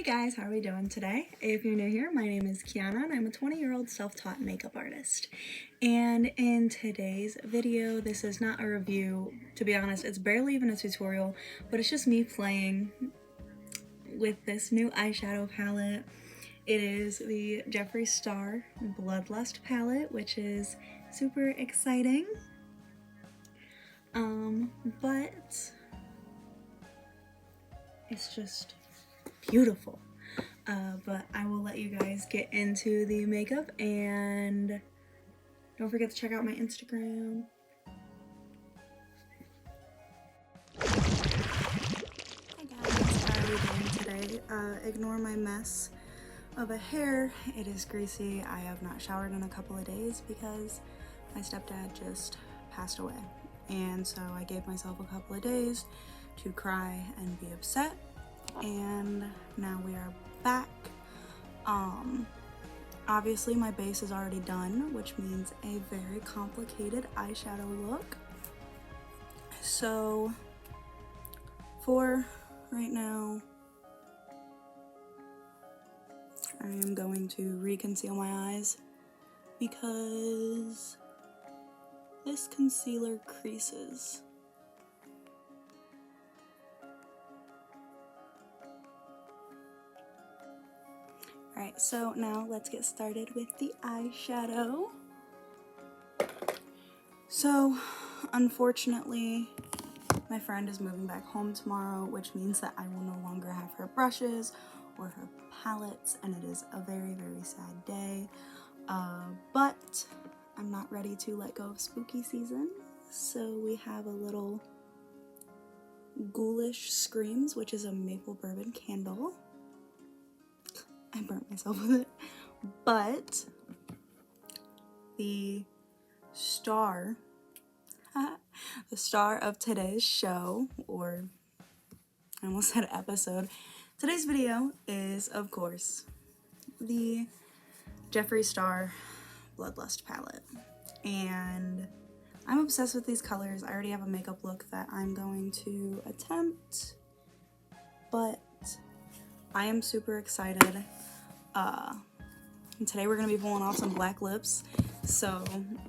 guys, how are we doing today? If you're new here, my name is Kianna and I'm a 20-year-old self-taught makeup artist. And in today's video, this is not a review. To be honest, it's barely even a tutorial, but it's just me playing with this new eyeshadow palette. It is the Jeffree Starr Bloodlust palette, which is super exciting. But it's just beautiful. But I will let you guys get into the makeup, and don't forget to check out my Instagram. Hi guys, how are you doing today? Ignore my mess of a hair. It is greasy. I have not showered in a couple of days because my stepdad just passed away, and so I gave myself a couple of days to cry and be upset, and now we are back. Obviously my base is already done, which means a very complicated eyeshadow look. So for right now, I am going to reconceal my eyes because this concealer creases. Alright, so now let's get started with the eyeshadow. So, unfortunately, my friend is moving back home tomorrow, which means that I will no longer have her brushes or her palettes, and it is a very, very sad day. But I'm not ready to let go of spooky season, so we have a little Ghoulish Screams, which is a maple bourbon candle. I burnt myself with it. But the star of today's show, or I almost said episode, today's video is, of course, the Jeffree Starr Bloodlust palette. And I'm obsessed with these colors. I already have a makeup look that I'm going to attempt, but I am super excited. And today we're going to be pulling off some black lips, so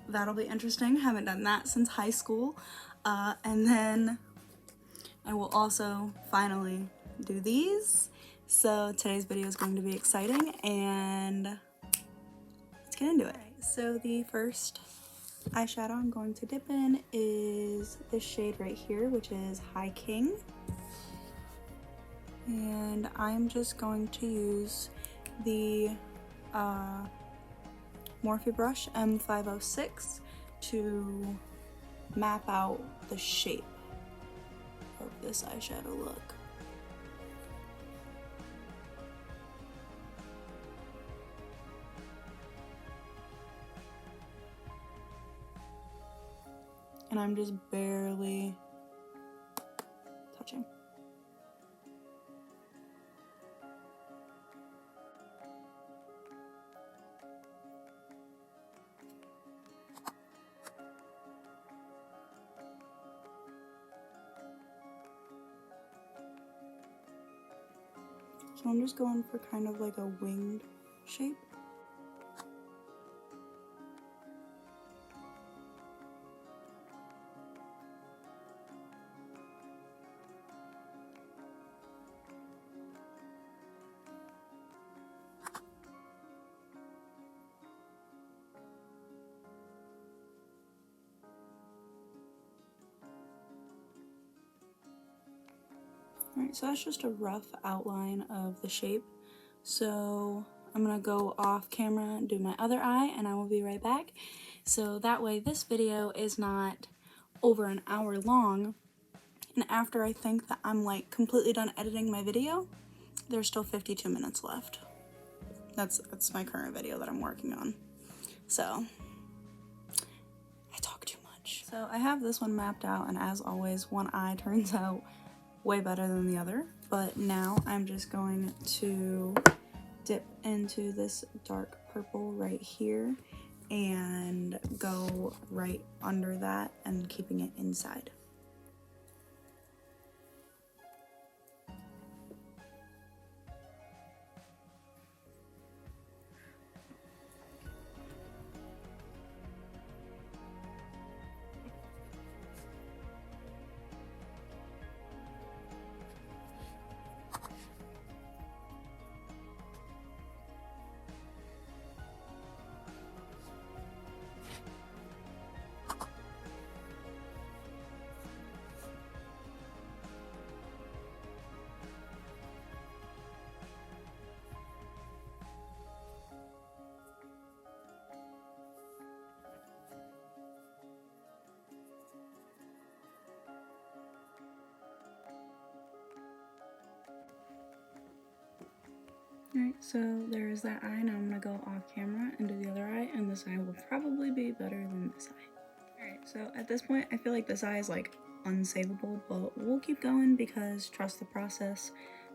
that'll be interesting. Haven't done that since high school. And then I will also finally do these. So today's video is going to be exciting, and let's get into it. So the first eyeshadow I'm going to dip in is this shade right here, which is High King. And I'm just going to use the Morphe brush M506 to map out the shape of this eyeshadow look. And I'm just barely touching. So I'm just going for kind of like a winged shape. Alright, so that's just a rough outline of the shape. So I'm gonna go off camera and do my other eye, and I will be right back. So that way this video is not over an hour long, and after I think that I'm like completely done editing my video, there's still 52 minutes left. That's my current video that I'm working on. So I talk too much. So I have this one mapped out, and as always, one eye turns out way better than the other. But now I'm just going to dip into this dark purple right here and go right under that and keeping it inside. Alright, so there's that eye. Now I'm gonna go off camera and do the other eye, and this eye will probably be better than this eye. Alright, so at this point, I feel like this eye is like unsavable, but we'll keep going because trust the process.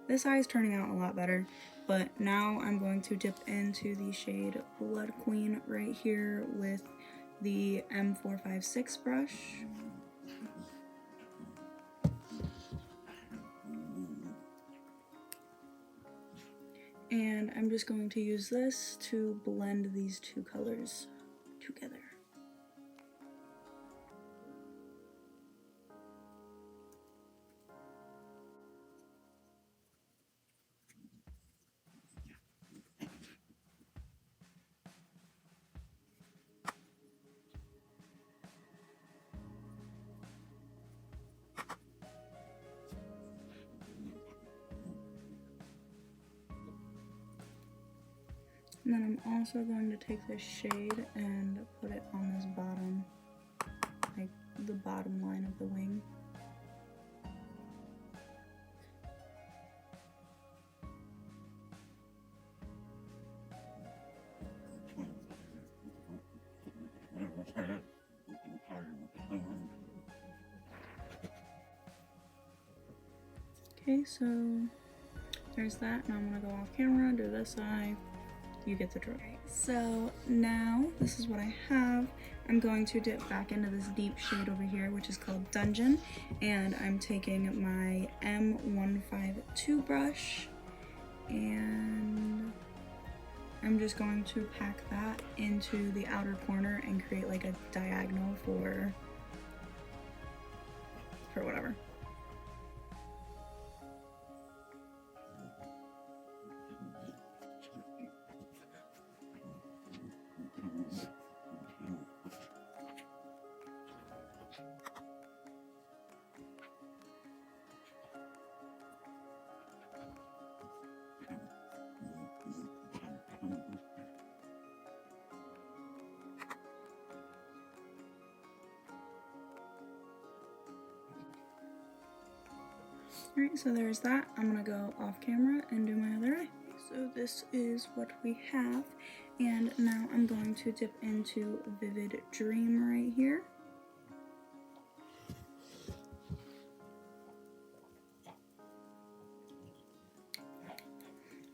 This eye is turning out a lot better, but now I'm going to dip into the shade Blood Queen right here with the M456 brush. And I'm just going to use this to blend these two colors together. And then I'm also going to take this shade and put it on this bottom, like the bottom line of the wing. Okay, so there's that. Now I'm gonna go off camera, do this eye. You get the drill. Right, so now this is what I have. I'm going to dip back into this deep shade over here, which is called Dungeon, and I'm taking my M152 brush, and I'm just going to pack that into the outer corner and create like a diagonal for whatever. Alright, so there's that. I'm gonna go off camera and do my other eye. So this is what we have, and now I'm going to dip into Vivid Dream right here.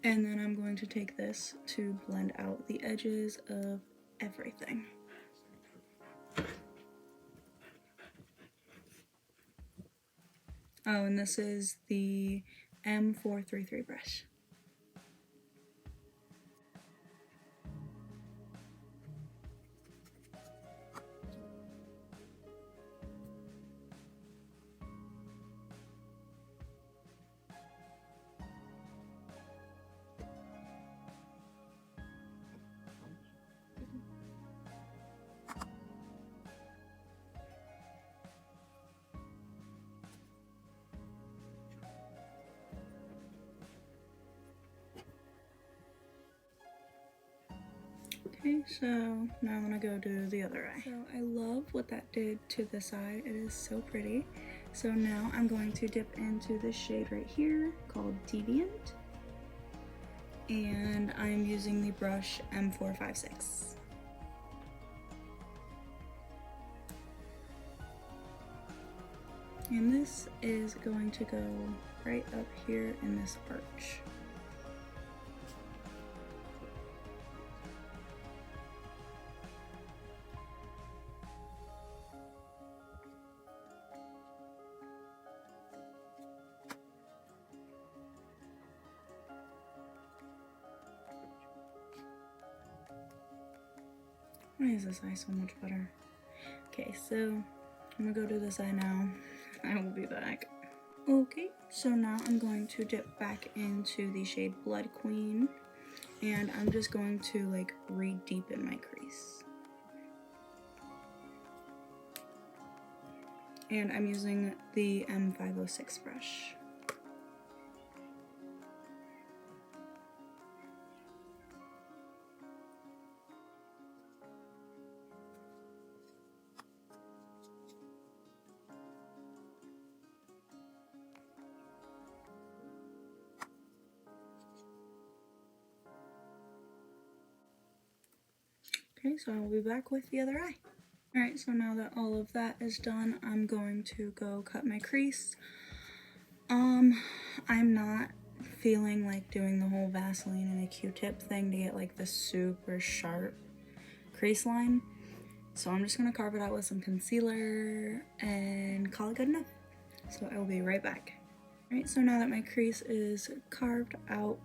And then I'm going to take this to blend out the edges of everything. Oh, and this is the M433 brush. Okay, so now I'm gonna go do the other eye. So I love what that did to this eye. It is so pretty. So now I'm going to dip into this shade right here called Deviant. And I'm using the brush M456. And this is going to go right up here in this arch. Why is this eye so much better? Okay, so I'm gonna go do this eye now. I will be back. Okay, so now I'm going to dip back into the shade Blood Queen, and I'm just going to like re-deepen my crease. And I'm using the M506 brush. Okay, so I will be back with the other eye. Alright, so now that all of that is done, I'm going to go cut my crease. I'm not feeling like doing the whole Vaseline and a Q-tip thing to get like the super sharp crease line. So I'm just gonna carve it out with some concealer and call it good enough. So I will be right back. Alright, so now that my crease is carved out,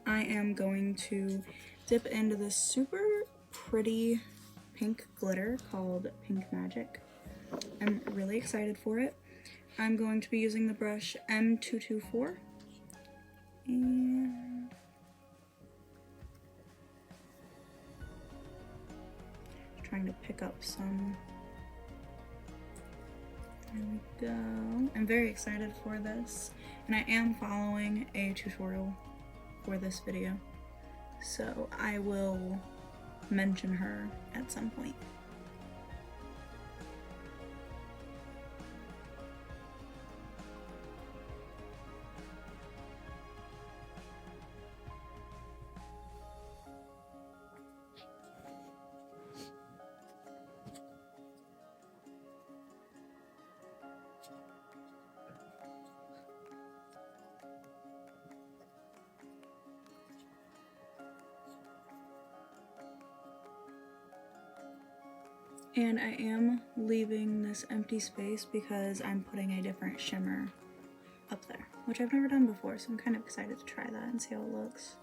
I am going to dip into this super pretty pink glitter called Pink Magic. I'm really excited for it. I'm going to be using the brush M224 and trying to pick up some. There we go. I'm very excited for this, and I am following a tutorial for this video, so I will mention her at some point. And I am leaving this empty space because I'm putting a different shimmer up there, which I've never done before, so I'm kind of excited to try that and see how it looks.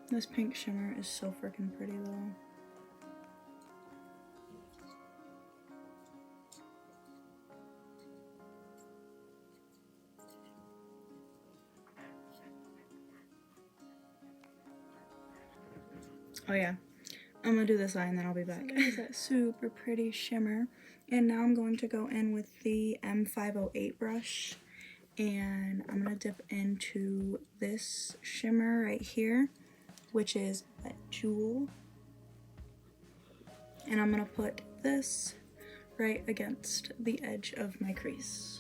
This pink shimmer is so freaking pretty though. Oh yeah, I'm gonna do this eye and then I'll be back. So there's that super pretty shimmer. And now I'm going to go in with the M508 brush, and I'm gonna dip into this shimmer right here, which is that jewel. And I'm gonna put this right against the edge of my crease.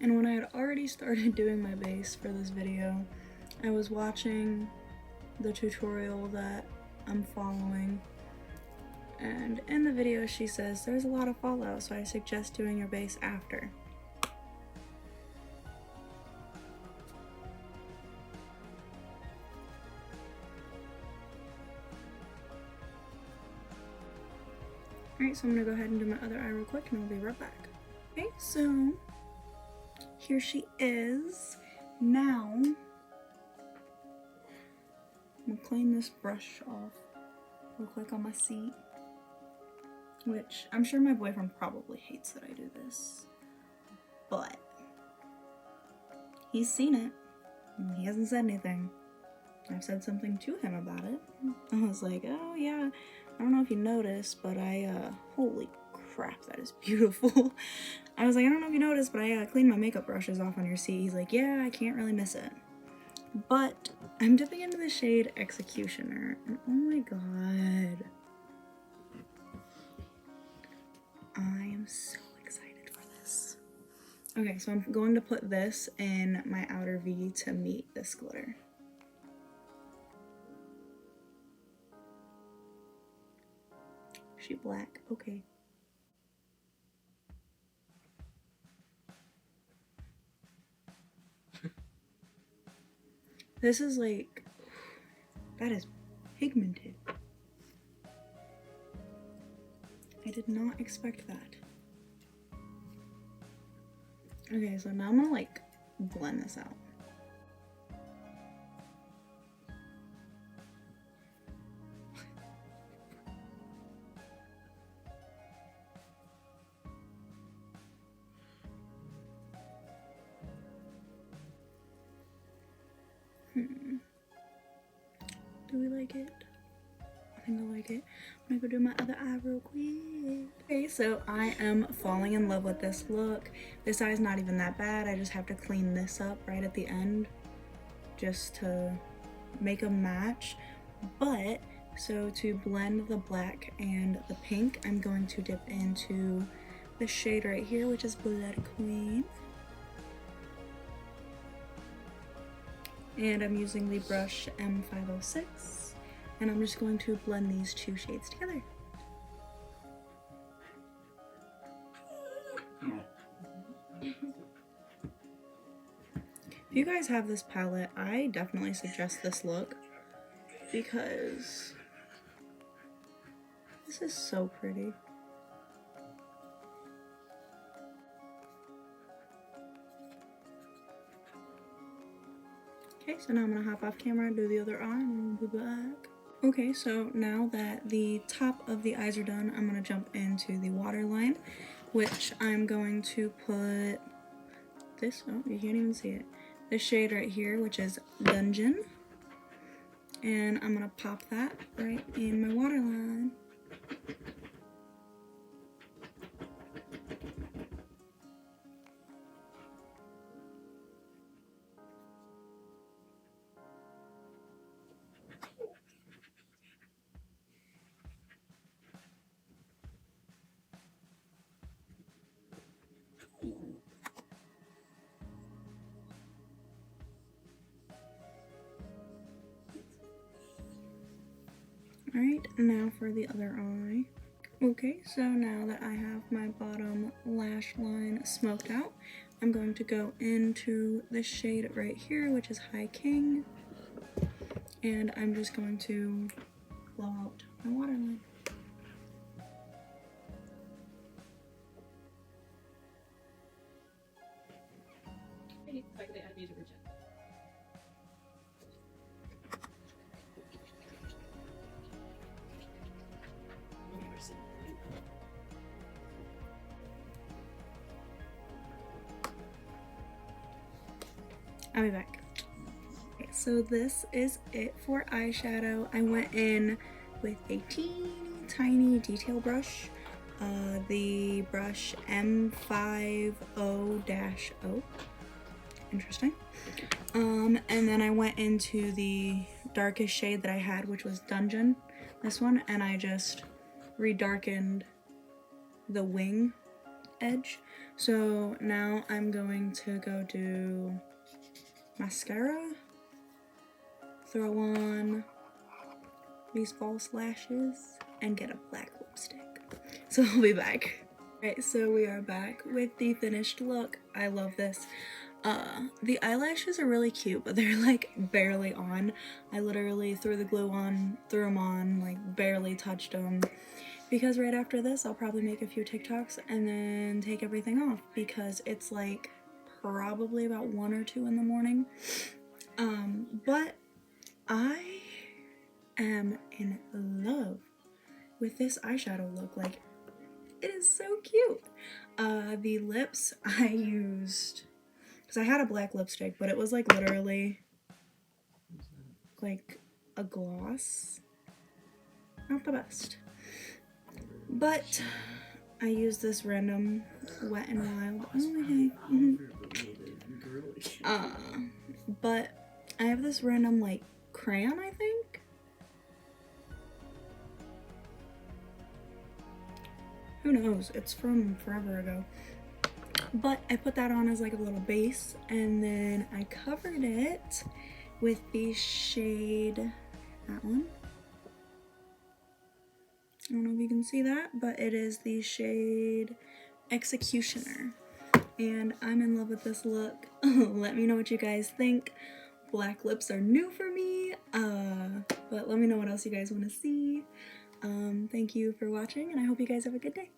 And when I had already started doing my base for this video, I was watching the tutorial that I'm following, and in the video she says there's a lot of fallout, so I suggest doing your base after. Alright, so I'm gonna go ahead and do my other eye real quick and I'll be right back. Okay, so here she is. Now, I'm gonna clean this brush off real quick on my seat, which I'm sure my boyfriend probably hates that I do this, but he's seen it and he hasn't said anything. I've said something to him about it. I was like, oh yeah, I don't know if you noticed, but holy crap, that is beautiful. I was like, I don't know if you noticed, but I cleaned my makeup brushes off on your seat. He's like, yeah, I can't really miss it. But I'm dipping into the shade Executioner, and oh my god, I am so excited for this. Okay, so I'm going to put this in my outer V to meet this glitter. She black, okay. This is like, that is pigmented. I did not expect that. Okay, so now I'm gonna like blend this out. Do we like it? think I like it. I'm gonna go do my other eye real quick. Okay, so I am falling in love with this look. This eye's not even that bad. I just have to clean this up right at the end just to make a match. But so to blend the black and the pink, I'm going to dip into the shade right here, which is Blood Queen. And I'm using the brush M506, and I'm just going to blend these two shades together. If you guys have this palette, I definitely suggest this look because this is so pretty. Okay, so now I'm gonna hop off camera and do the other eye and we'll be back. Okay, so now that the top of the eyes are done, I'm gonna jump into the waterline, which I'm going to put this, oh, you can't even see it, this shade right here, which is Dungeon. And I'm gonna pop that right in my waterline. Alright, now for the other eye. Okay, so now that I have my bottom lash line smoked out, I'm going to go into the shade right here, which is High King. And I'm just going to blow out my waterline. I'll be back. Okay, so this is it for eyeshadow. I went in with a teeny tiny detail brush, the brush M50-O. Interesting. And then I went into the darkest shade that I had, which was Dungeon, this one, and I just redarkened the wing edge. So now I'm going to go do mascara, throw on these false lashes, and get a black lipstick. So I'll be back. Alright, so we are back with the finished look. I love this. The eyelashes are really cute, but they're like barely on. I literally threw the glue on, threw them on, like barely touched them. Because right after this, I'll probably make a few TikToks and then take everything off because it's like probably about 1 or 2 in the morning. But I am in love with this eyeshadow look. Like, it is so cute. The lips I used, because I had a black lipstick, but it was like literally like a gloss. Not the best. But I used this random Wet n Wild. But I have this random like crayon, I think. Who knows? It's from forever ago. But I put that on as like a little base, and then I covered it with the shade, that one. I don't know if you can see that, but it is the shade Executioner. And I'm in love with this look. Let me know what you guys think. Black lips are new for me, but let me know what else you guys want to see. Thank you for watching, and I hope you guys have a good day.